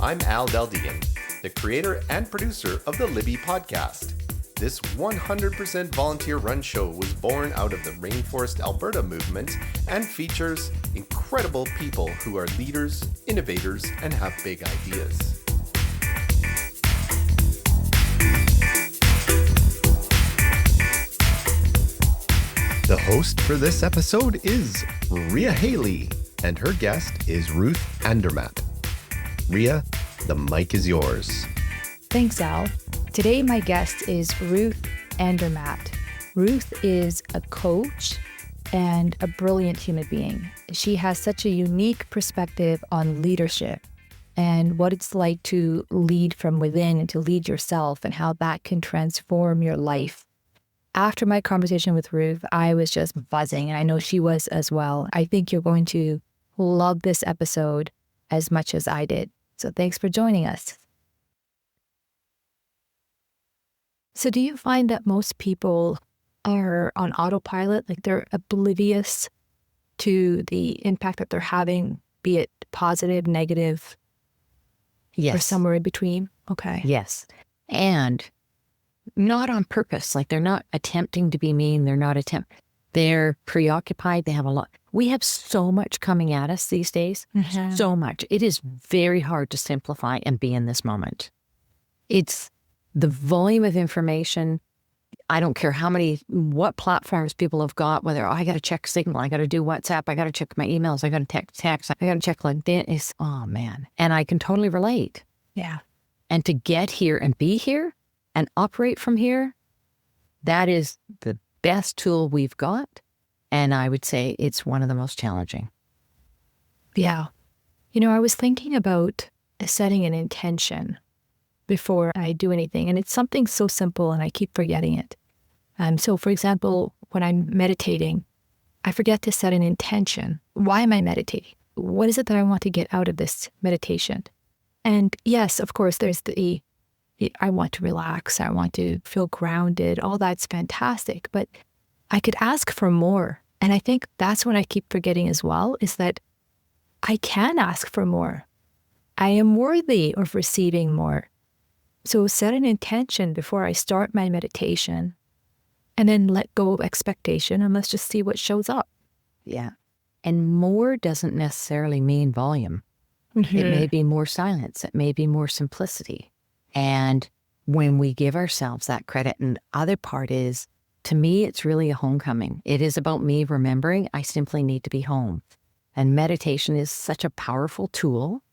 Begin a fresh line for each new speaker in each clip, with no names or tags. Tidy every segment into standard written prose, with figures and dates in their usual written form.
I'm Al Deldegan, the creator and producer of the Libby podcast. This 100% volunteer-run show was born out of the Rainforest Alberta movement and features incredible people who are leaders, innovators, and have big ideas. The host for this episode is Rea Hailley, and her guest is Ruth Andermatt. Rea, the mic is yours.
Thanks, Al. Today, my guest is Ruth Andermatt. Ruth is a coach and a brilliant human being. She has such a unique perspective on leadership and what it's like to lead from within and to lead yourself and how that can transform your life. After my conversation with Ruth, I was just buzzing, and I know she was as well. I think you're going to love this episode as much as I did. So thanks for joining us. So do you find that most people are on autopilot, like they're oblivious to the impact that they're having, be it positive, negative,
Yes.
or somewhere in between? Okay.
Yes. And not on purpose. Like they're not attempting to be mean. They're preoccupied. They have a lot. We have so much coming at us these days.
Mm-hmm.
So much. It is very hard to simplify and be in this moment. It's the volume of information. I don't care what platforms people have got, whether I got to check Signal, I got to do WhatsApp, I got to check my emails, I got to text, I got to check LinkedIn. Oh man. And I can totally relate.
Yeah.
And to get here and be here and operate from here, that is the best tool we've got. And I would say it's one of the most challenging.
Yeah. You know, I was thinking about setting an intention before I do anything. And it's something so simple and I keep forgetting it. So for example, when I'm meditating, I forget to set an intention. Why am I meditating? What is it that I want to get out of this meditation? And yes, of course, there's I want to relax. I want to feel grounded. All that's fantastic. But I could ask for more. And I think that's what I keep forgetting as well, is that I can ask for more. I am worthy of receiving more. So set an intention before I start my meditation and then let go of expectation and let's just see what shows up.
Yeah. And more doesn't necessarily mean volume.
Mm-hmm.
It may be more silence. It may be more simplicity. And when we give ourselves that credit, and the other part is, to me, it's really a homecoming. It is about me remembering I simply need to be home. And meditation is such a powerful tool,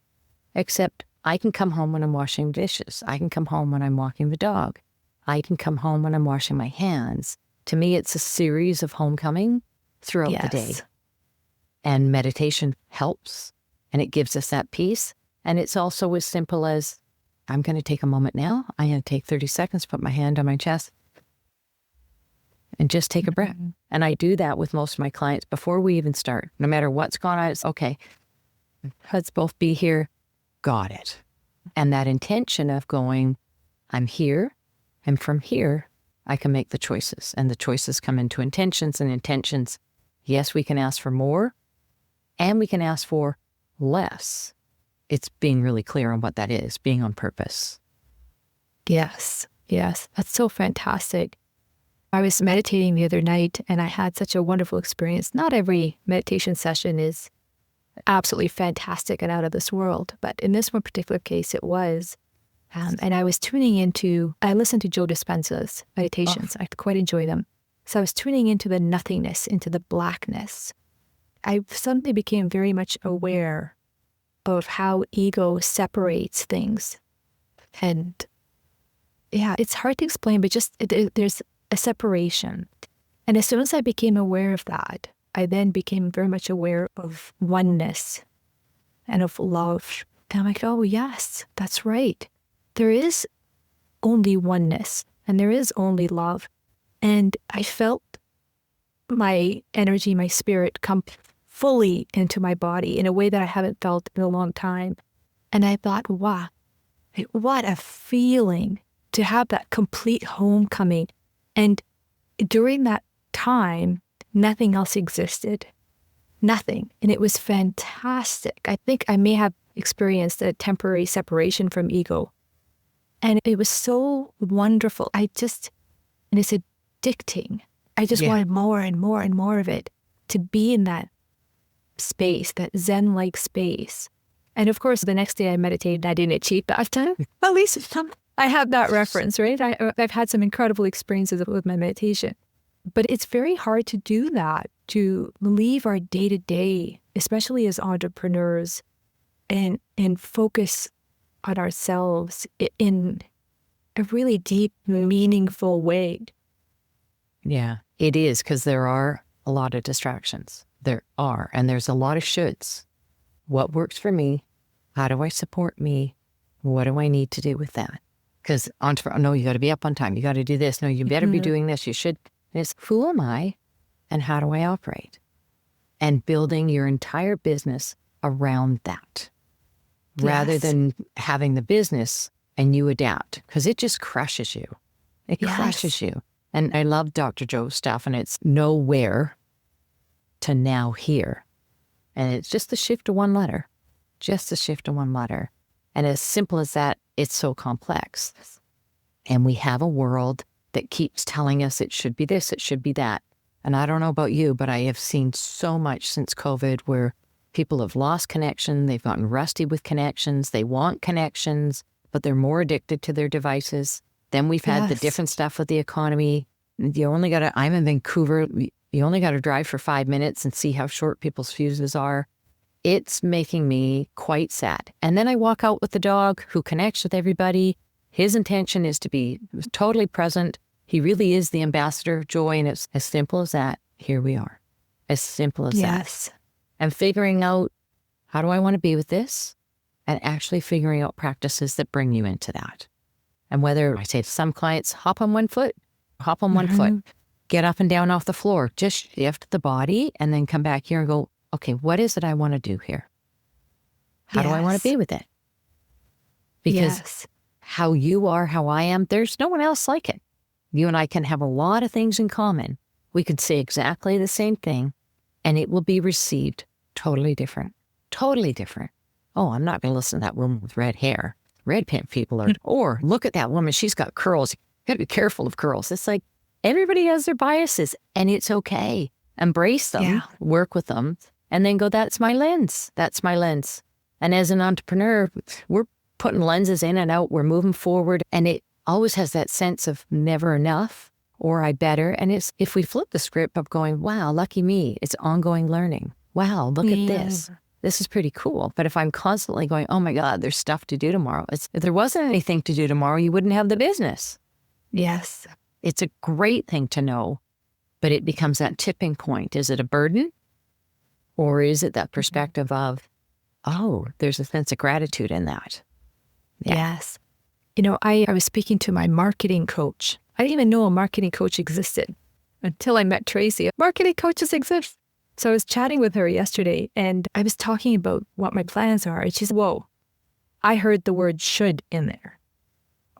except I can come home when I'm washing dishes. I can come home when I'm walking the dog. I can come home when I'm washing my hands. To me, it's a series of homecoming throughout the day. And meditation helps, and it gives us that peace. And it's also as simple as, I'm going to take a moment now. I'm going to take 30 seconds, put my hand on my chest, and just take a breath. And I do that with most of my clients before we even start. No matter what's going on, it's okay. Let's both be here. Got it. And that intention of going, I'm here, and from here, I can make the choices. And the choices come into intentions, and intentions, yes, we can ask for more, and we can ask for less. It's being really clear on what that is, being on purpose.
Yes. That's so fantastic. I was meditating the other night and I had such a wonderful experience. Not every meditation session is absolutely fantastic and out of this world, but in this one particular case, it was. And I was I listened to Joe Dispenza's meditations. I quite enjoy them. So I was tuning into the nothingness, into the blackness. I suddenly became very much aware of how ego separates things. And yeah, it's hard to explain, but just there's a separation. And as soon as I became aware of that, I then became very much aware of oneness and of love. And I'm like, oh yes, that's right. There is only oneness and there is only love. And I felt my energy, my spirit come fully into my body in a way that I haven't felt in a long time. And I thought, wow, what a feeling to have that complete homecoming. And during that time, nothing else existed. Nothing. And it was fantastic. I think I may have experienced a temporary separation from ego. And it was so wonderful. And it's addicting. I just wanted more and more and more of it, to be in that space, that Zen-like space. And of course, the next day I meditated, I didn't achieve that time. At least I have that reference, right? I've had some incredible experiences with my meditation. But it's very hard to do that, to leave our day-to-day, especially as entrepreneurs, and focus on ourselves in a really deep, meaningful way.
Yeah, it is, because there are a lot of distractions. There are, and there's a lot of shoulds. What works for me? How do I support me? What do I need to do with that? Because no, you got to be up on time. You got to do this. No, you better be doing this. You should. And it's, who am I and how do I operate? And building your entire business around that, rather than having the business and you adapt, because it just crushes you. It crushes you. And I love Dr. Joe's stuff, and it's nowhere to now here. And it's just the shift of one letter, just the shift of one letter. And as simple as that, it's so complex. And we have a world that keeps telling us it should be this, it should be that. And I don't know about you, but I have seen so much since COVID where people have lost connection, they've gotten rusty with connections, they want connections, but they're more addicted to their devices. Then we've had the different stuff with the economy. I'm in Vancouver, you only got to drive for 5 minutes and see how short people's fuses are. It's making me quite sad. And then I walk out with the dog who connects with everybody. His intention is to be totally present. He really is the ambassador of joy, and it's as simple as that. Here we are. As simple as that. And figuring out, how do I want to be with this? And actually figuring out practices that bring you into that. And whether I say to some clients, hop on one foot, get up and down off the floor, just shift the body, and then come back here and go, okay, what is it I want to do here? How do I want to be with it? Because how you are, how I am, there's no one else like it. You and I can have a lot of things in common. We could say exactly the same thing, and it will be received totally different. Totally different. Oh, I'm not going to listen to that woman with red hair. Red pant people are, or look at that woman, she's got curls. You got to be careful of curls. It's like everybody has their biases, and it's okay. Embrace them, work with them, and then go, that's my lens. That's my lens. And as an entrepreneur, we're putting lenses in and out. We're moving forward, and it always has that sense of never enough or I better. And it's, if we flip the script of going, wow, lucky me, it's ongoing learning. Wow, look at this. This is pretty cool. But if I'm constantly going, oh my God, there's stuff to do tomorrow. If there wasn't anything to do tomorrow, you wouldn't have the business.
Yes.
It's a great thing to know, but it becomes that tipping point. Is it a burden? Or is it that perspective of, oh, there's a sense of gratitude in that?
Yes. You know, I was speaking to my marketing coach. I didn't even know a marketing coach existed until I met Tracy. Marketing coaches exist. So I was chatting with her yesterday, and I was talking about what my plans are. And she said, whoa, I heard the word should in there.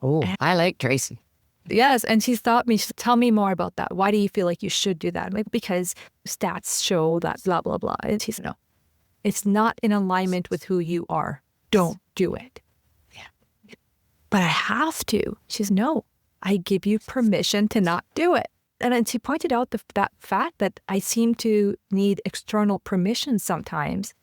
Oh, I like Tracy.
Yes. And she stopped me. She said, tell me more about that. Why do you feel like you should do that? I'm like, because stats show that blah, blah, blah. And she said, no, it's not in alignment with who you are. Don't do it. Yeah. But I have to. She says, no, I give you permission to not do it. And then she pointed out that fact that I seem to need external permission sometimes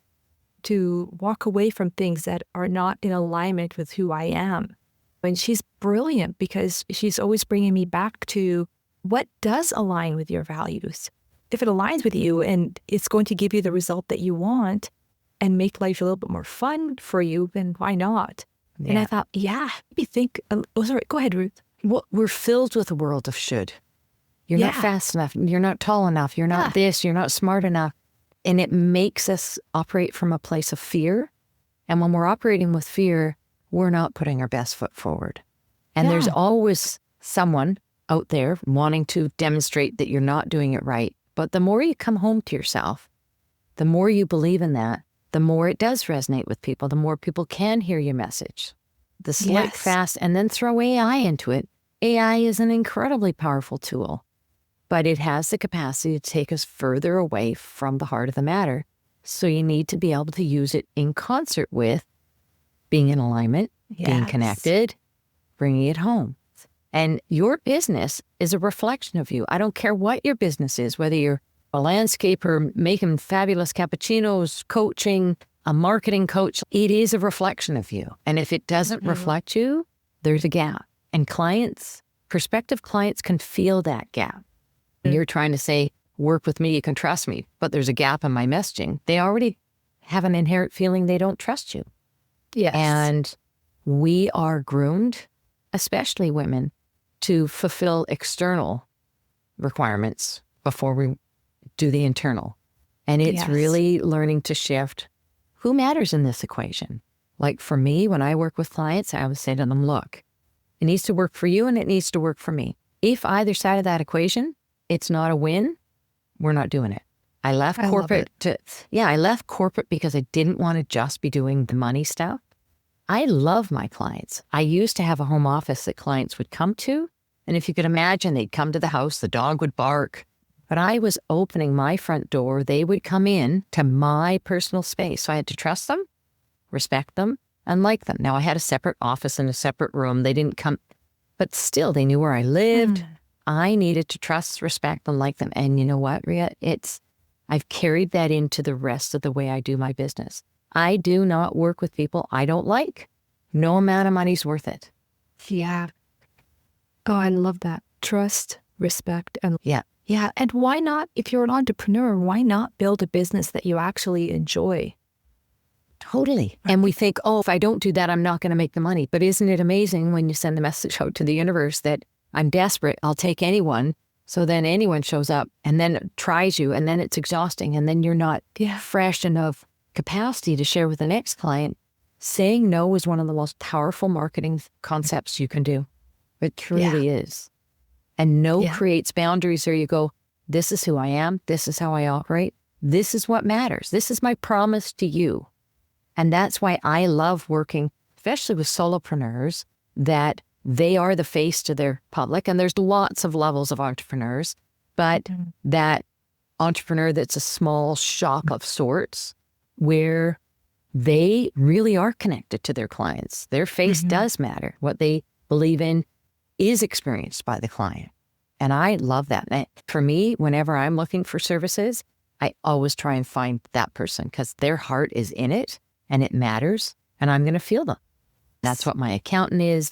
to walk away from things that are not in alignment with who I am. And she's brilliant because she's always bringing me back to what does align with your values. If it aligns with you and it's going to give you the result that you want and make life a little bit more fun for you, then why not? Yeah. And I thought, maybe think, sorry, go ahead, Ruth.
Well, we're filled with a world of should. You're not fast enough. You're not tall enough. You're not this. You're not smart enough. And it makes us operate from a place of fear. And when we're operating with fear, we're not putting our best foot forward. And there's always someone out there wanting to demonstrate that you're not doing it right. But the more you come home to yourself, the more you believe in that, the more it does resonate with people, the more people can hear your message. The slight fast, and then throw AI into it. AI is an incredibly powerful tool, but it has the capacity to take us further away from the heart of the matter. So you need to be able to use it in concert with being in alignment, being
Yes.
connected, bringing it home. And your business is a reflection of you. I don't care what your business is, whether you're a landscaper making fabulous cappuccinos, coaching, a marketing coach, it is a reflection of you. And if it doesn't reflect you, there's a gap. And prospective clients can feel that gap. You're trying to say, work with me, you can trust me, but there's a gap in my messaging. They already have an inherent feeling they don't trust you.
Yes.
And we are groomed, especially women, to fulfill external requirements before we do the internal. And it's
Yes.
really learning to shift who matters in this equation. Like for me, when I work with clients, I always say to them, look, it needs to work for you and it needs to work for me. If either side of that equation, it's not a win, we're not doing it. I left corporate I left corporate because I didn't want to just be doing the money stuff. I love my clients. I used to have a home office that clients would come to. And if you could imagine, they'd come to the house, the dog would bark. But I was opening my front door. They would come in to my personal space. So I had to trust them, respect them, and like them. Now, I had a separate office and a separate room. They didn't come, but still, they knew where I lived. I needed to trust, respect, and like them. And you know what, Rea? I've carried that into the rest of the way I do my business. I do not work with people I don't like. No amount of money's worth it.
Yeah. Oh, I love that. Trust, respect, and
Yeah.
yeah. And why not, if you're an entrepreneur, why not build a business that you actually enjoy?
Totally. And we think, oh, if I don't do that, I'm not going to make the money. But isn't it amazing when you send the message out to the universe that I'm desperate, I'll take anyone. So then anyone shows up and then tries you, and then it's exhausting, and then you're not fresh enough capacity to share with the next client. Saying no is one of the most powerful marketing concepts you can do. It truly is. And no creates boundaries where you go, this is who I am. This is how I operate. This is what matters. This is my promise to you. And that's why I love working, especially with solopreneurs, that they are the face to their public. And there's lots of levels of entrepreneurs, but that entrepreneur that's a small shop of sorts where they really are connected to their clients. Their face does matter. What they believe in is experienced by the client. And I love that. And for me, whenever I'm looking for services, I always try and find that person because their heart is in it and it matters and I'm going to feel them. That's what my accountant is.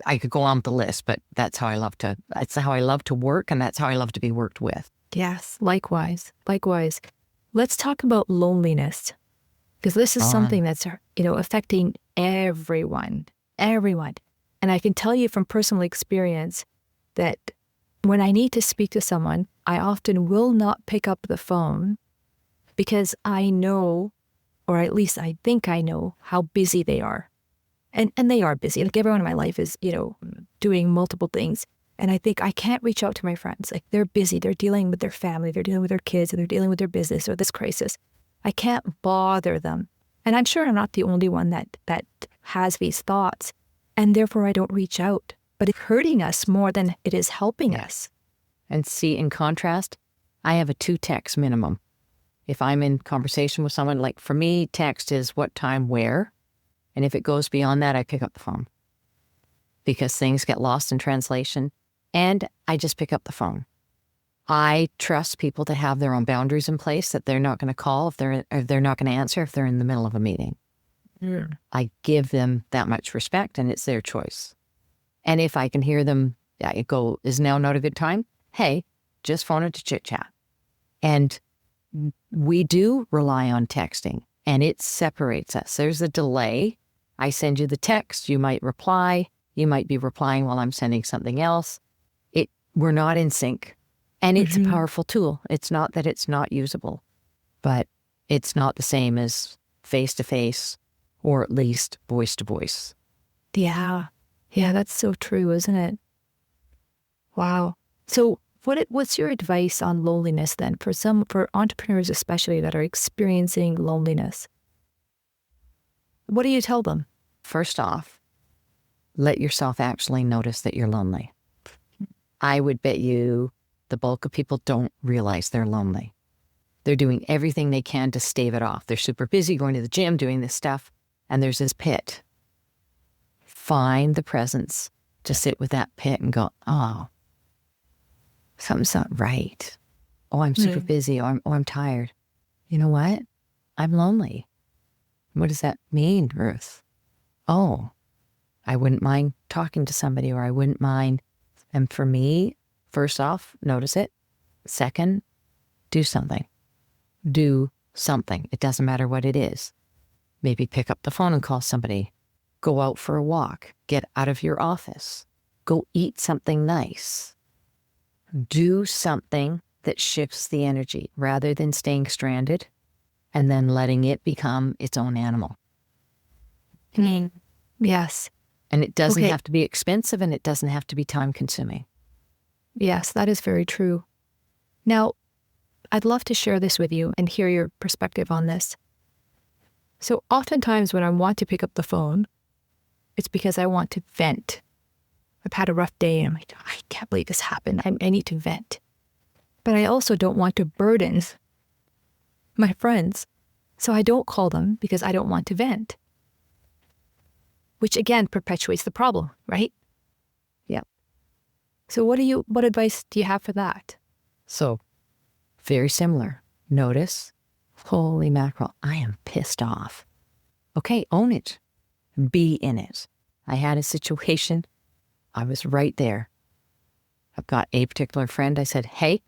I could go on with the list, but that's how I love to work, and that's how I love to be worked with.
Yes, likewise. Let's talk about loneliness, because this is something that's, affecting everyone. And I can tell you from personal experience that when I need to speak to someone, I often will not pick up the phone because I know, or at least I think I know, how busy they are. And they are busy. Like everyone in my life is, doing multiple things. And I think I can't reach out to my friends. Like they're busy. They're dealing with their family. They're dealing with their kids. Or they're dealing with their business or this crisis. I can't bother them. And I'm sure I'm not the only one that has these thoughts. And therefore I don't reach out. But it's hurting us more than it is helping us.
And see, in contrast, I have a 2 text minimum. If I'm in conversation with someone, like for me, text is what time, where. And if it goes beyond that, I pick up the phone because things get lost in translation and I just pick up the phone. I trust people to have their own boundaries in place, that they're not going to call if they're not going to answer if they're in the middle of a meeting. I give them that much respect and it's their choice. And if I can hear them, go, is now not a good time? Hey, just phone it to chit chat. And we do rely on texting and it separates us. There's a delay. I send you the text, you might reply, you might be replying while I'm sending something else. We're not in sync. And it's a powerful tool. It's not that it's not usable, but it's not the same as face-to-face or at least voice-to-voice.
Yeah, that's so true, isn't it? Wow. So what's your advice on loneliness then for entrepreneurs especially that are experiencing loneliness? What do you tell them?
First off, let yourself actually notice that you're lonely. I would bet you the bulk of people don't realize they're lonely. They're doing everything they can to stave it off. They're super busy going to the gym, doing this stuff, and there's this pit. Find the presence to sit with that pit and go, oh, something's not right. Oh, I'm super busy. Or I'm tired. You know what? I'm lonely. What does that mean, Ruth? Oh, I wouldn't mind talking to somebody, or I wouldn't mind. And for me, first off, notice it. Second, do something. Do something. It doesn't matter what it is. Maybe pick up the phone and call somebody. Go out for a walk. Get out of your office. Go eat something nice. Do something that shifts the energy rather than staying stranded and then letting it become its own animal.
Yes.
And it doesn't have to be expensive, and it doesn't have to be time consuming.
Yes, that is very true. Now, I'd love to share this with you and hear your perspective on this. So oftentimes when I want to pick up the phone, it's because I want to vent. I've had a rough day and I'm like, I can't believe this happened. I need to vent. But I also don't want to burden my friends. So I don't call them because I don't want to vent. Which again perpetuates the problem, right?
Yeah.
So what advice do you have for that?
So, very similar. Notice, holy mackerel, I am pissed off. Okay, own it. Be in it. I had a situation. I was right there. I've got a particular friend. I said, hey,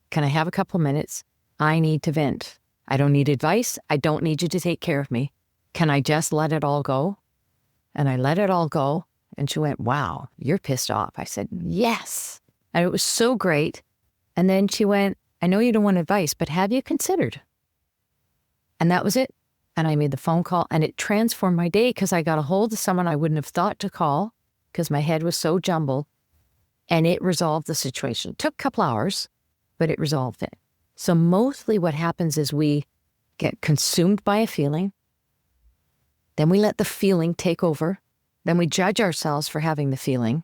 can I have a couple minutes? I need to vent. I don't need advice. I don't need you to take care of me. Can I just let it all go? And I let it all go. And she went, wow, you're pissed off. I said, yes. And it was so great. And then she went, I know you don't want advice, but have you considered? And that was it. And I made the phone call, and it transformed my day because I got a hold of someone I wouldn't have thought to call because my head was so jumbled, and it resolved the situation. It took a couple hours, but it resolved it. So mostly what happens is we get consumed by a feeling. Then we let the feeling take over. Then we judge ourselves for having the feeling.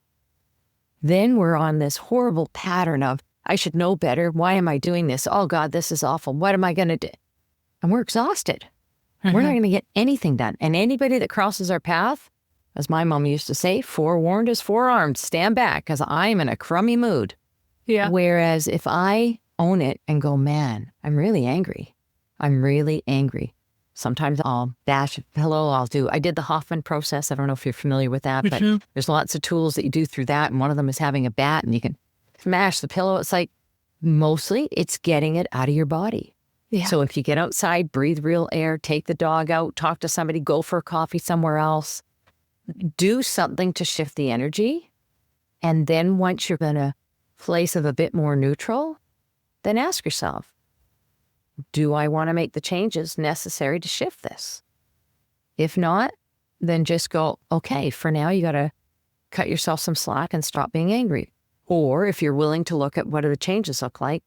Then we're on this horrible pattern of, I should know better. Why am I doing this? Oh God, this is awful. What am I going to do? And we're exhausted. We're not going to get anything done. And anybody that crosses our path, as my mom used to say, forewarned is forearmed. Stand back because I'm in a crummy mood.
Yeah.
Whereas if I own it and go, man, I'm really angry. I'm really angry. Sometimes I'll dash a pillow. I did the Hoffman process. I don't know if you're familiar with that, but there's lots of tools that you do through that. And one of them is having a bat and you can smash the pillow. It's like, mostly it's getting it out of your body.
Yeah.
So if you get outside, breathe real air, take the dog out, talk to somebody, go for a coffee somewhere else, do something to shift the energy. And then once you're in a place of a bit more neutral, then ask yourself, do I want to make the changes necessary to shift this? If not, then just go, okay, for now you got to cut yourself some slack and stop being angry. Or if you're willing to look at what do the changes look like,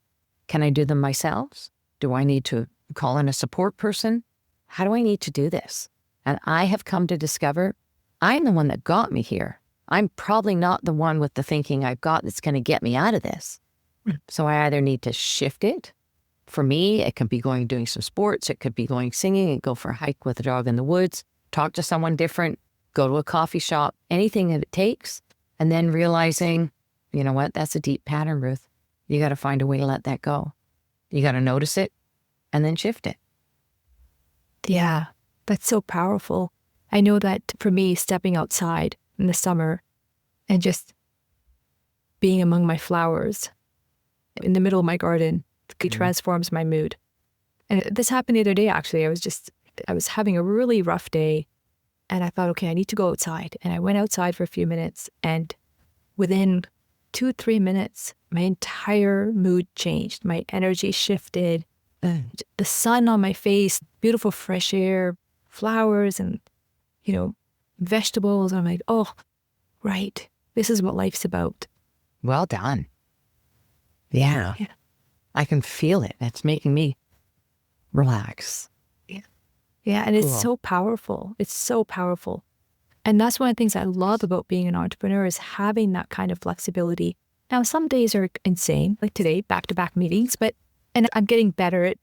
can I do them myself? Do I need to call in a support person? How do I need to do this? And I have come to discover I'm the one that got me here. I'm probably not the one with the thinking I've got that's going to get me out of this. So I either need to shift it. For me, it could be doing some sports. It could be going singing and go for a hike with a dog in the woods, talk to someone different, go to a coffee shop, anything that it takes. And then realizing, you know what, that's a deep pattern, Ruth. You got to find a way to let that go. You got to notice it and then shift it.
Yeah, that's so powerful. I know that for me, stepping outside in the summer and just being among my flowers in the middle of my garden, it transforms my mood. And this happened the other day, actually. I was having a really rough day and I thought, okay, I need to go outside. And I went outside for a few minutes, and within 2-3 minutes, my entire mood changed. My energy shifted. The sun on my face, beautiful fresh air, flowers and, vegetables. I'm like, oh, right. This is what life's about.
Well done. Yeah. I can feel it. It's making me relax.
Yeah, and it's so powerful. It's so powerful. And that's one of the things I love about being an entrepreneur is having that kind of flexibility. Now, some days are insane, like today, back-to-back meetings, and I'm getting better at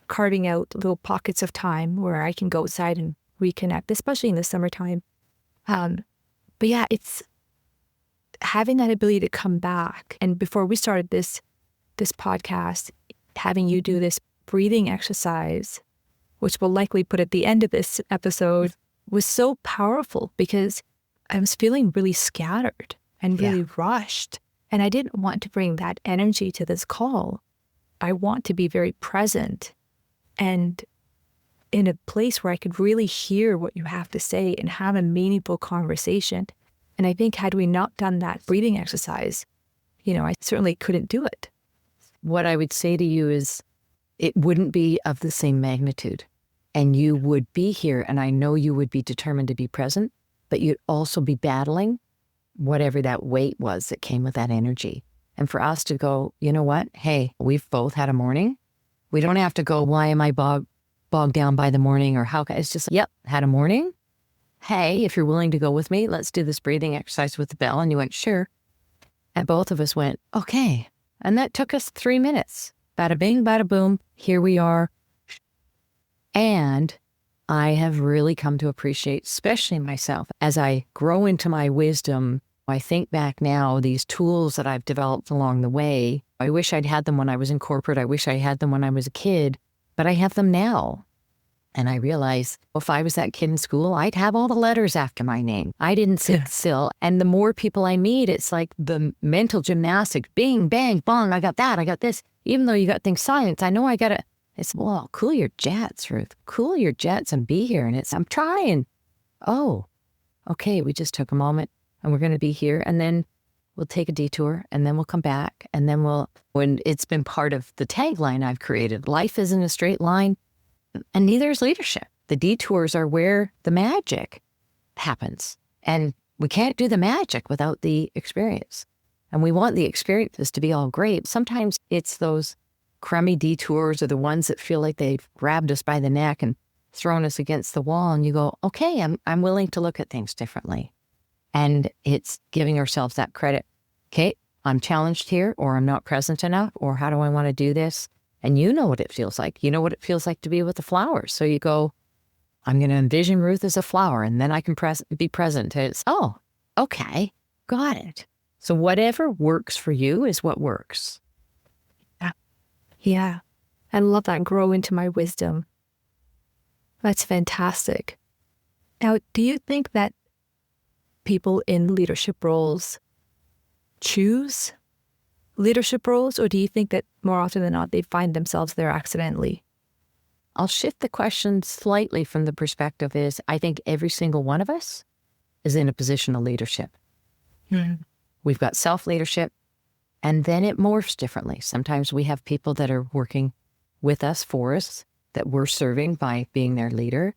carving out little pockets of time where I can go outside and reconnect, especially in the summertime. But yeah, it's having that ability to come back. And before we started this podcast, having you do this breathing exercise, which we'll likely put at the end of this episode, was so powerful because I was feeling really scattered and really rushed. And I didn't want to bring that energy to this call. I want to be very present and in a place where I could really hear what you have to say and have a meaningful conversation. And I think had we not done that breathing exercise, I certainly couldn't do it.
What I would say to you is it wouldn't be of the same magnitude. And you would be here, and I know you would be determined to be present, but you'd also be battling whatever that weight was that came with that energy. And for us to go, you know what? Hey, we've both had a morning. We don't have to go, why am I bogged down by the morning, or how can it's just, yep, had a morning. Hey, if you're willing to go with me, let's do this breathing exercise with the bell. And you went, sure. And both of us went, okay. And that took us 3 minutes. Bada bing, bada boom. Here we are. And I have really come to appreciate, especially myself, as I grow into my wisdom. I think back now, these tools that I've developed along the way, I wish I'd had them when I was in corporate. I wish I had them when I was a kid, but I have them now. And I realize if I was that kid in school, I'd have all the letters after my name. I didn't sit still. And the more people I meet, it's like the mental gymnastics, bing, bang, bong, I got that, I got this. Even though you got things silent, I know I got to, it's, well, cool your jets, Ruth. Cool your jets and be here. And I'm trying. Oh, okay, we just took a moment and we're going to be here. And then we'll take a detour and then we'll come back. And then when it's been part of the tagline I've created, life isn't a straight line. And neither is leadership. The detours are where the magic happens. And we can't do the magic without the experience. And we want the experiences to be all great. Sometimes it's those crummy detours are the ones that feel like they've grabbed us by the neck and thrown us against the wall. And you go, okay, I'm willing to look at things differently. And it's giving ourselves that credit. Okay, I'm challenged here, or I'm not present enough, or how do I want to do this? And you know what it feels like. You know what it feels like to be with the flowers. So you go, I'm going to envision Ruth as a flower, and then I can be present. And it's, oh, okay, got it. So whatever works for you is what works.
Yeah. I love that. Grow into my wisdom. That's fantastic. Now, do you think that people in leadership roles choose leadership roles, or do you think that more often than not, they find themselves there accidentally?
I'll shift the question slightly from the perspective is, I think every single one of us is in a position of leadership.
Mm-hmm.
We've got self-leadership, and then it morphs differently. Sometimes we have people that are working with us, for us, that we're serving by being their leader.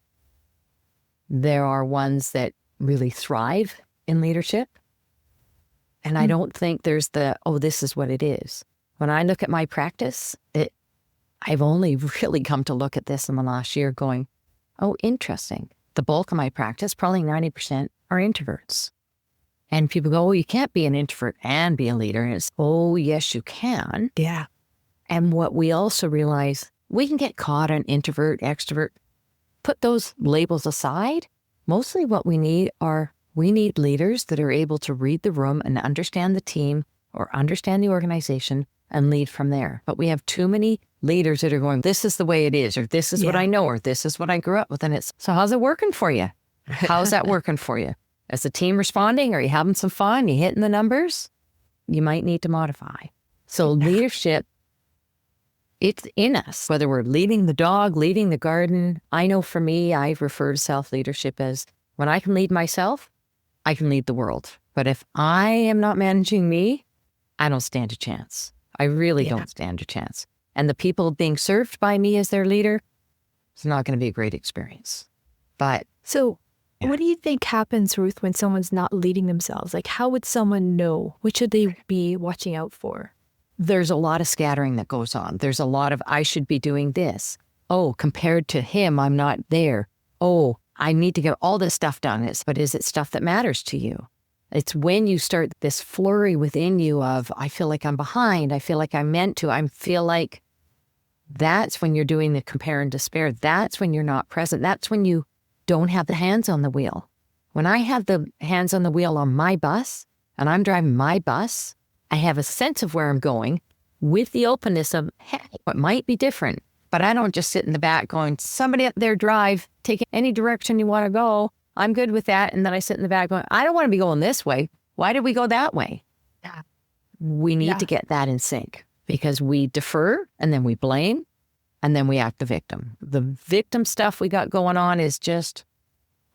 There are ones that really thrive in leadership. And I don't think there's this is what it is. When I look at my practice, I've only really come to look at this in the last year going, oh, interesting. The bulk of my practice, probably 90%, are introverts. And people go, oh, you can't be an introvert and be a leader. And it's, oh, yes, you can.
Yeah.
And what we also realize, we can get caught on introvert, extrovert. Put those labels aside. Mostly what we need leaders that are able to read the room and understand the team or understand the organization and lead from there. But we have too many leaders that are going, this is the way it is, or this is what I know, or this is what I grew up with. And it's, so how's it working for you? How's that working for you? Is the team responding? Are you having some fun? You hitting the numbers? You might need to modify. So leadership, it's in us, whether we're leading the dog, leading the garden. I know for me, I refer to self-leadership as when I can lead myself, I can lead the world. But if I am not managing me, I don't stand a chance. I really don't stand a chance. And the people being served by me as their leader, it's not going to be a great experience. But
so what do you think happens, Ruth, when someone's not leading themselves? Like, how would someone know? What should they be watching out for?
there's a lot of scattering that goes on. There's a lot of, I should be doing this. Oh, compared to him, I'm not there. Oh, I need to get all this stuff done. But is it stuff that matters to you? It's when you start this flurry within you of, I feel like I'm behind. I feel like I'm meant to. I feel like that's when you're doing the compare and despair. That's when you're not present. That's when you don't have the hands on the wheel. When I have the hands on the wheel on my bus and I'm driving my bus, I have a sense of where I'm going with the openness of, hey, it might be different, but I don't just sit in the back going, somebody up there drive, take it any direction you want to go. I'm good with that. And then I sit in the back going, I don't want to be going this way. Why did we go that way?
Yeah.
We need to get that in sync because we defer and then we blame and then we act the victim. The victim stuff we got going on is just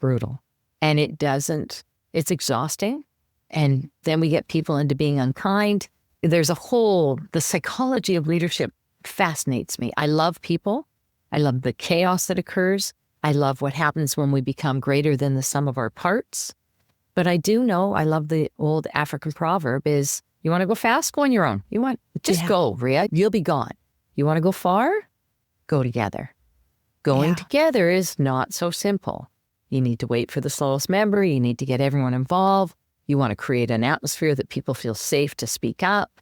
brutal. And it's exhausting. And then we get people into being unkind. The psychology of leadership fascinates me. I love people. I love the chaos that occurs. I love what happens when we become greater than the sum of our parts. But I do know, I love the old African proverb is, you want to go fast? Go on your own. Go, Rea. You'll be gone. You want to go far? Go together. Going together is not so simple. You need to wait for the slowest member. You need to get everyone involved. You want to create an atmosphere that people feel safe to speak up.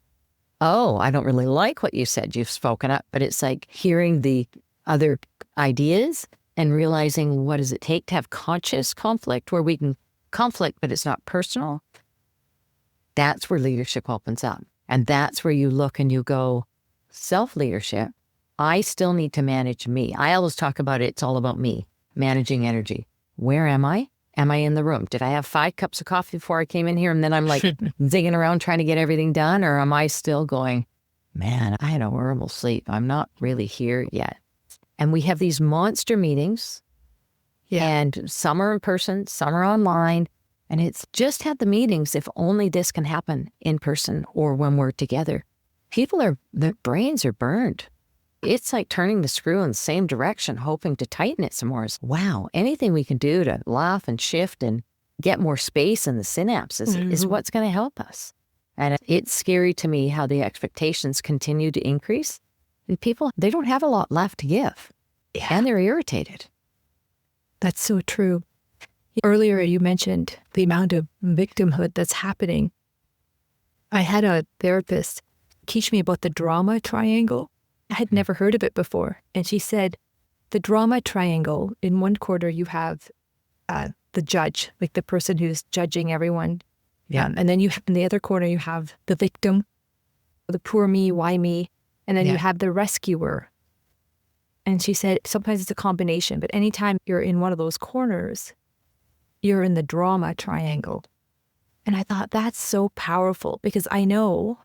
Oh, I don't really like what you said. You've spoken up. But it's like hearing the other ideas and realizing what does it take to have conscious conflict where we can conflict, but it's not personal. That's where leadership opens up. And that's where you look and you go, self-leadership, I still need to manage me. I always talk about it. It's all about me, managing energy. Where am I? Am I in the room? Did I have 5 cups of coffee before I came in here and then I'm like zigging around trying to get everything done? Or am I still going, man, I had a horrible sleep. I'm not really here yet. And we have these monster meetings and some are in person, some are online. And it's just had the meetings if only this can happen in person or when we're together. Their brains are burned. It's like turning the screw in the same direction, hoping to tighten it some more. Wow, anything we can do to laugh and shift and get more space in the synapses is what's going to help us. And it's scary to me how the expectations continue to increase. And people, they don't have a lot left to give. Yeah. And they're irritated.
That's so true. Earlier, you mentioned the amount of victimhood that's happening. I had a therapist teach me about the drama triangle. I had never heard of it before. And she said, the drama triangle, in one corner you have the judge, like the person who's judging everyone. Yeah. And then in the other corner, you have the victim, the poor me, why me? And then you have the rescuer. And she said, sometimes it's a combination, but anytime you're in one of those corners, you're in the drama triangle. And I thought that's so powerful because I know,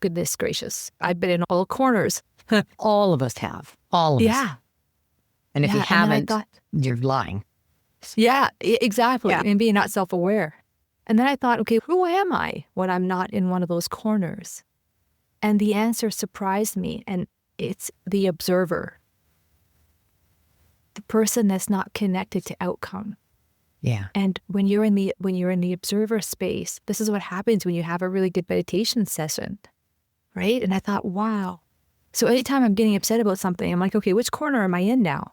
goodness gracious, I've been in all corners.
All of us have. All of us. And if you haven't, you're lying.
Yeah, exactly. And being not self-aware. And then I thought, okay, who am I when I'm not in one of those corners? And the answer surprised me. And it's the observer. The person that's not connected to outcome.
Yeah.
And when you're in the observer space, this is what happens when you have a really good meditation session, right? And I thought, wow. So anytime I'm getting upset about something, I'm like, okay, which corner am I in now?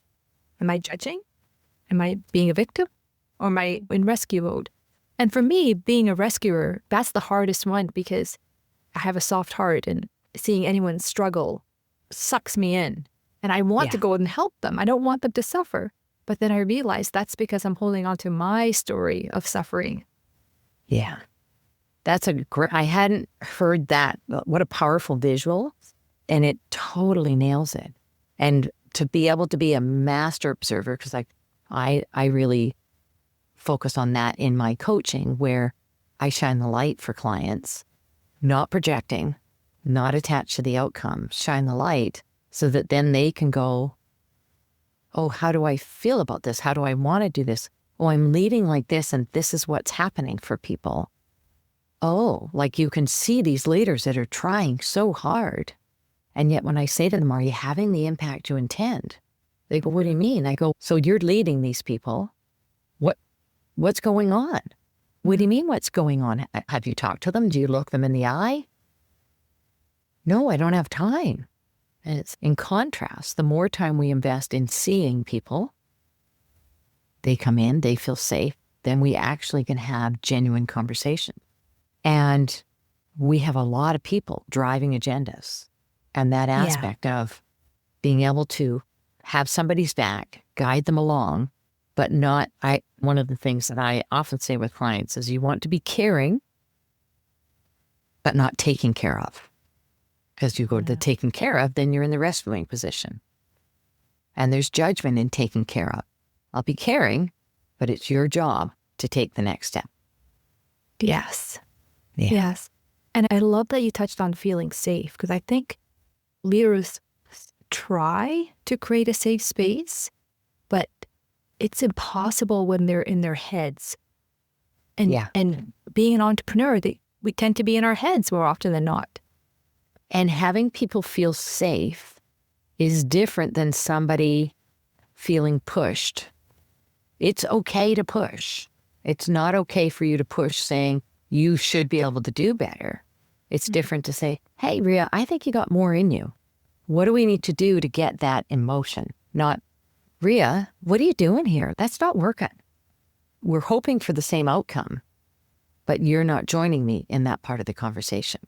Am I judging? Am I being a victim? Or am I in rescue mode? And for me, being a rescuer, that's the hardest one because I have a soft heart and seeing anyone struggle sucks me in. And I want to go and help them. I don't want them to suffer. But then I realized that's because I'm holding on to my story of suffering.
Yeah. I hadn't heard that. What a powerful visual. And it totally nails it. And to be able to be a master observer, because I really focus on that in my coaching where I shine the light for clients, not projecting, not attached to the outcome, shine the light so that then they can go, oh, how do I feel about this? How do I want to do this? Oh, I'm leading like this and this is what's happening for people. Oh, like you can see these leaders that are trying so hard. And yet when I say to them, are you having the impact you intend? They go, what do you mean? I go, so you're leading these people. What's going on? What do you mean what's going on? Have you talked to them? Do you look them in the eye? No, I don't have time. And it's in contrast, the more time we invest in seeing people, they come in, they feel safe, then we actually can have genuine conversation. And we have a lot of people driving agendas. And that aspect of being able to have somebody's back, guide them along, but not, one of the things that I often say with clients is you want to be caring, but not taking care of. Because you go to the taking care of, then you're in the rescuing position. And there's judgment in taking care of. I'll be caring, but it's your job to take the next step.
Yes.
Yeah.
Yes. And I love that you touched on feeling safe, because I think leaders try to create a safe space, but it's impossible when they're in their heads. And being an entrepreneur, we tend to be in our heads more often than not.
And having people feel safe is different than somebody feeling pushed. It's okay to push. It's not okay for you to push saying you should be able to do better. It's different to say, hey, Rea, I think you got more in you. What do we need to do to get that in motion? Not, Rea, what are you doing here? That's not working. We're hoping for the same outcome, but you're not joining me in that part of the conversation.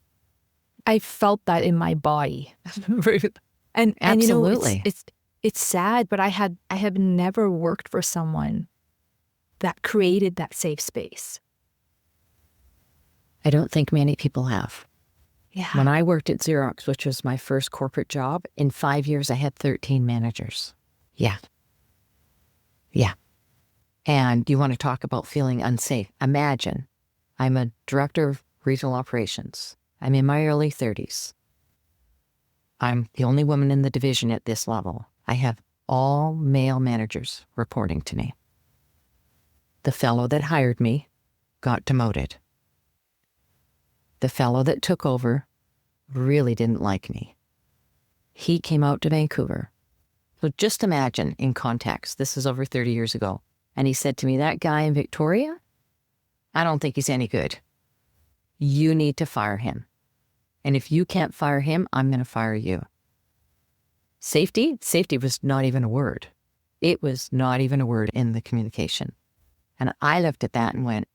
I felt that in my body. And
Absolutely.
You know, it's sad, but I have never worked for someone that created that safe space.
I don't think many people have.
Yeah.
When I worked at Xerox, which was my first corporate job, in 5 years, I had 13 managers. Yeah. And you want to talk about feeling unsafe. Imagine I'm a director of regional operations. I'm in my early 30s. I'm the only woman in the division at this level. I have all male managers reporting to me. The fellow that hired me got demoted. The fellow that took over really didn't like me. He came out to Vancouver. So just imagine in context, this is over 30 years ago. And he said to me, that guy in Victoria, I don't think he's any good. You need to fire him. And if you can't fire him, I'm going to fire you. Safety was not even a word. It was not even a word in the communication. And I looked at that and went,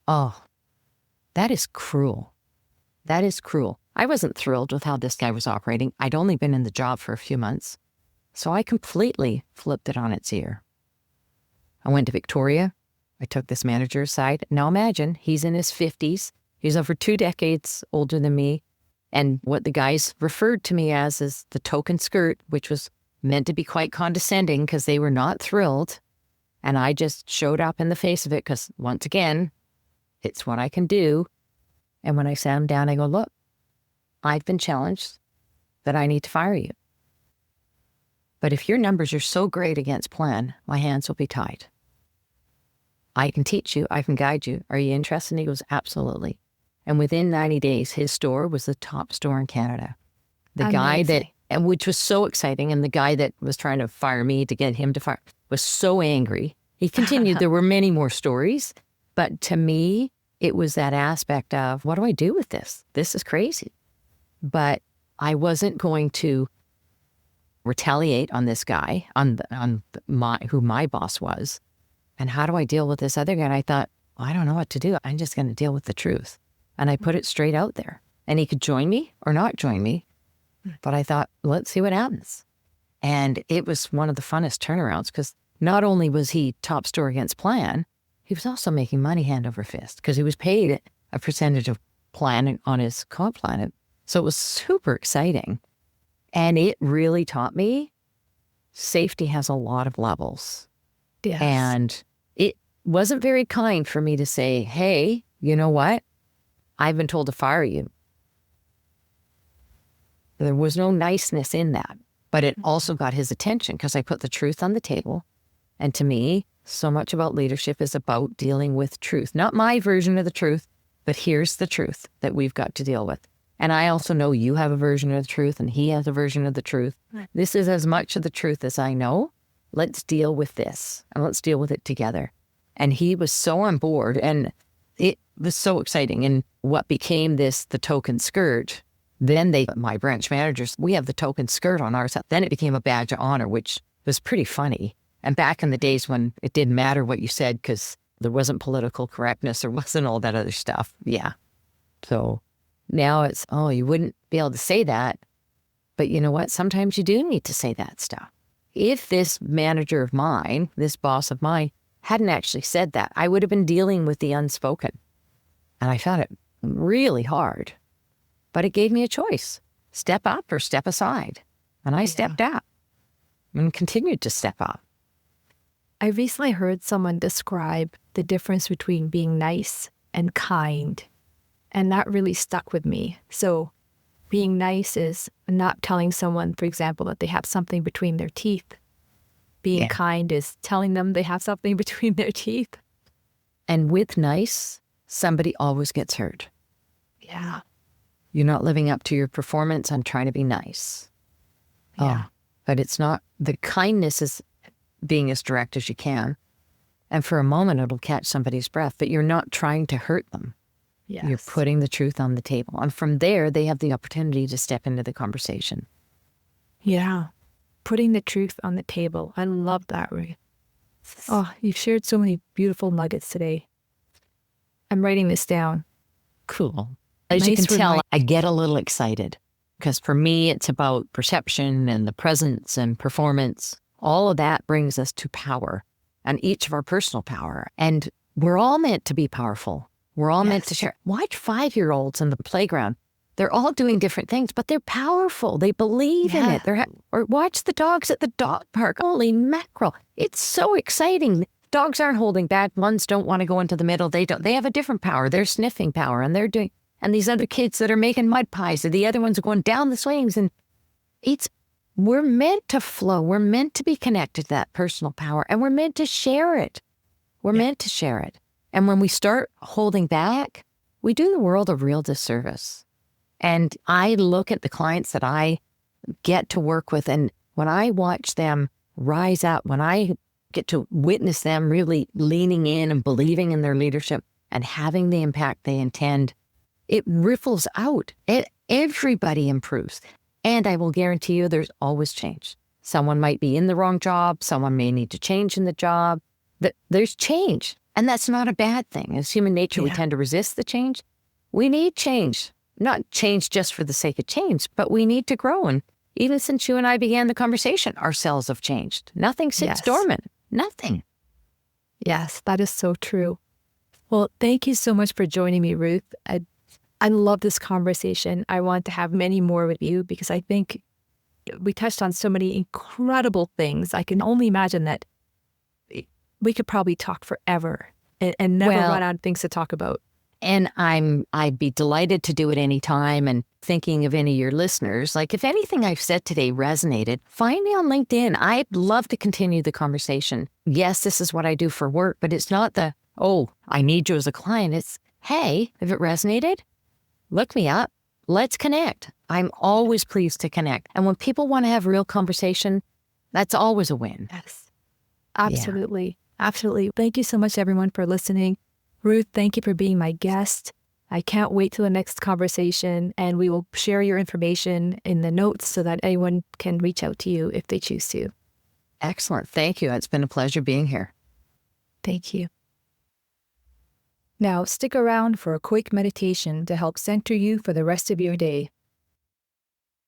oh, that is cruel. That is cruel. I wasn't thrilled with how this guy was operating. I'd only been in the job for a few months. So I completely flipped it on its ear. I went to Victoria. I took this manager aside. Now imagine, he's in his 50s. He's over 2 decades older than me. And what the guys referred to me as is the token skirt, which was meant to be quite condescending because they were not thrilled. And I just showed up in the face of it because, once again, it's what I can do. And when I sat him down, I go, look, I've been challenged that I need to fire you. But if your numbers are so great against plan, my hands will be tied. I can teach you. I can guide you. Are you interested? And he goes, absolutely. And within 90 days, his store was the top store in Canada. The
Amazing.
guy that, and which was so exciting, and the guy that was trying to fire me to get him to fire was so angry. He continued. There were many more stories, but to me, it was that aspect of, what do I do with this? This is crazy. But I wasn't going to retaliate on this guy, who my boss was. And how do I deal with this other guy? And I thought, well, I don't know what to do. I'm just going to deal with the truth. And I put it straight out there. And he could join me or not join me. But I thought, let's see what happens. And it was one of the funnest turnarounds because not only was he top store against plan, he was also making money hand over fist because he was paid a percentage of plan on his comp plan. So it was super exciting. And it really taught me safety has a lot of levels.
Yes.
And it wasn't very kind for me to say, hey, you know what? I've been told to fire you. There was no niceness in that, but it also got his attention because I put the truth on the table. And to me, so much about leadership is about dealing with truth. Not my version of the truth, but here's the truth that we've got to deal with. And I also know you have a version of the truth and he has a version of the truth. This is as much of the truth as I know. Let's deal with this and let's deal with it together. And he was so on board and it was so exciting. And what became the token skirt, then my branch managers, we have the token skirt on ours. Then it became a badge of honor, which was pretty funny. And back in the days when it didn't matter what you said because there wasn't political correctness, there wasn't all that other stuff. Yeah. So now it's, oh, you wouldn't be able to say that. But you know what? Sometimes you do need to say that stuff. If this manager of mine, this boss of mine, hadn't actually said that, I would have been dealing with the unspoken. And I found it really hard. But it gave me a choice. Step up or step aside. And I stepped up and continued to step up.
I recently heard someone describe the difference between being nice and kind. And that really stuck with me. So being nice is not telling someone, for example, that they have something between their teeth. Being kind is telling them they have something between their teeth.
And with nice, somebody always gets hurt.
Yeah.
You're not living up to your performance on trying to be nice.
Yeah.
But it's not, the kindness is being as direct as you can. And for a moment, it'll catch somebody's breath, but you're not trying to hurt them.
Yes.
You're putting the truth on the table. And from there, they have the opportunity to step into the conversation.
Yeah. Putting the truth on the table. I love that, Ray. Oh, you've shared so many beautiful nuggets today. I'm writing this down.
Cool. As you can tell, I get a little excited because for me, it's about perception and the presence and performance. All of that brings us to power and each of our personal power. And we're all meant to be powerful. We're all meant to share. Watch 5-year-olds in the playground. They're all doing different things, but they're powerful. They believe in it. Or watch the dogs at the dog park. Holy mackerel. It's so exciting. Dogs aren't holding back. Ones don't want to go into the middle. They don't. They have a different power. They're sniffing power and they're doing, and these other kids that are making mud pies, or the other ones are going down the swings. And we're meant to flow. We're meant to be connected to that personal power, and we're meant to share it. We're meant to share it. And when we start holding back, we do the world a real disservice. And I look at the clients that I get to work with, and when I watch them rise up, when I get to witness them really leaning in and believing in their leadership and having the impact they intend, it ripples out. Everybody improves. And I will guarantee you there's always change. Someone might be in the wrong job. Someone may need to change in the job. There's change. And that's not a bad thing. As human nature, we tend to resist the change. We need change. Not change just for the sake of change, but we need to grow. And even since you and I began the conversation, our cells have changed. Nothing sits dormant. Nothing.
Yes, that is so true. Well, thank you so much for joining me, Ruth. I love this conversation. I want to have many more with you because I think we touched on so many incredible things. I can only imagine that we could probably talk forever and never run out of things to talk about.
And I'd be delighted to do it anytime. And thinking of any of your listeners, like if anything I've said today resonated, find me on LinkedIn. I'd love to continue the conversation. Yes, this is what I do for work, but it's not I need you as a client. It's, hey, if it resonated, look me up. Let's connect. I'm always pleased to connect. And when people want to have real conversation, that's always a win.
Yes, absolutely. Yeah. Absolutely. Thank you so much, everyone, for listening. Ruth, thank you for being my guest. I can't wait till the next conversation, and we will share your information in the notes so that anyone can reach out to you if they choose to.
Excellent. Thank you. It's been a pleasure being here.
Thank you. Now, stick around for a quick meditation to help center you for the rest of your day.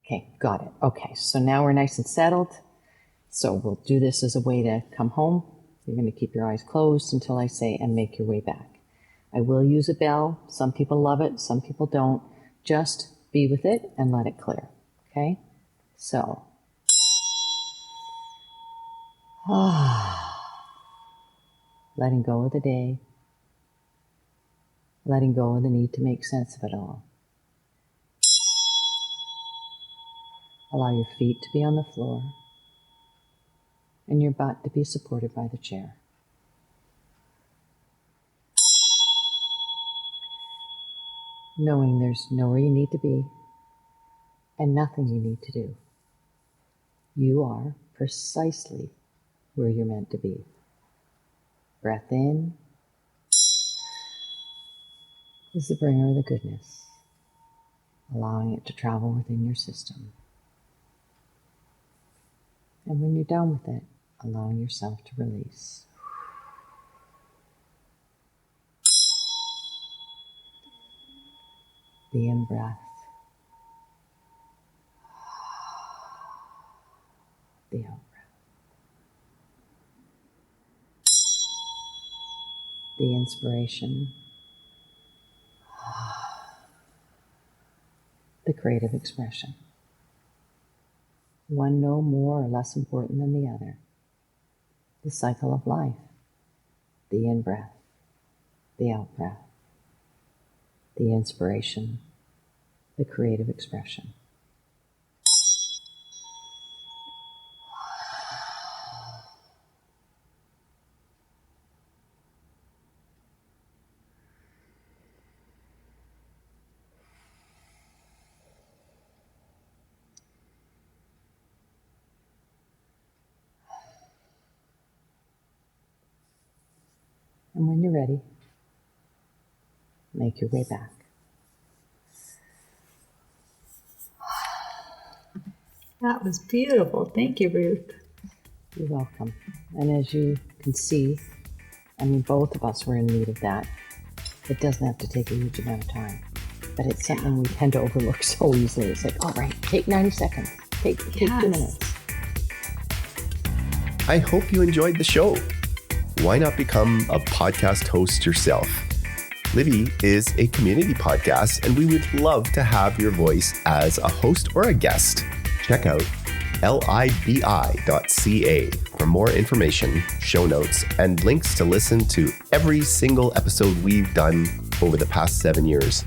Okay, got it. Okay, so now we're nice and settled. So we'll do this as a way to come home. You're going to keep your eyes closed until I say, and make your way back. I will use a bell. Some people love it, some people don't. Just be with it and let it clear. Okay? So. Letting go of the day. Letting go of the need to make sense of it all. Allow your feet to be on the floor and your butt to be supported by the chair. Knowing there's nowhere you need to be and nothing you need to do. You are precisely where you're meant to be. Breath in is the bringer of the goodness, allowing it to travel within your system. And when you're done with it, allowing yourself to release. The in-breath. The out-breath. the inspiration, the creative expression. One no more or less important than the other. The cycle of life, the in-breath, the out-breath, the inspiration, the creative expression. And when you're ready, make your way back.
That was beautiful. Thank you, Ruth.
You're welcome. And as you can see, I mean, both of us were in need of that. It doesn't have to take a huge amount of time, but it's something we tend to overlook so easily. It's like, all right, take 90 seconds, take 2 minutes.
I hope you enjoyed the show. Why not become a podcast host yourself? Libby is a community podcast, and we would love to have your voice as a host or a guest. Check out libi.ca for more information, show notes, and links to listen to every single episode we've done over the past 7 years.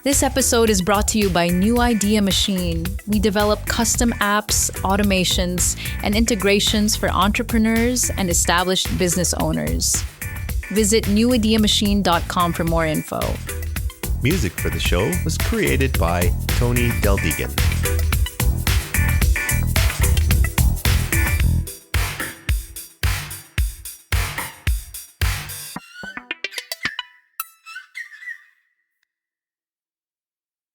This episode is brought to you by New Idea Machine. We develop custom apps, automations, and integrations for entrepreneurs and established business owners. Visit newideamachine.com for more info.
Music for the show was created by Tony Del Deegan.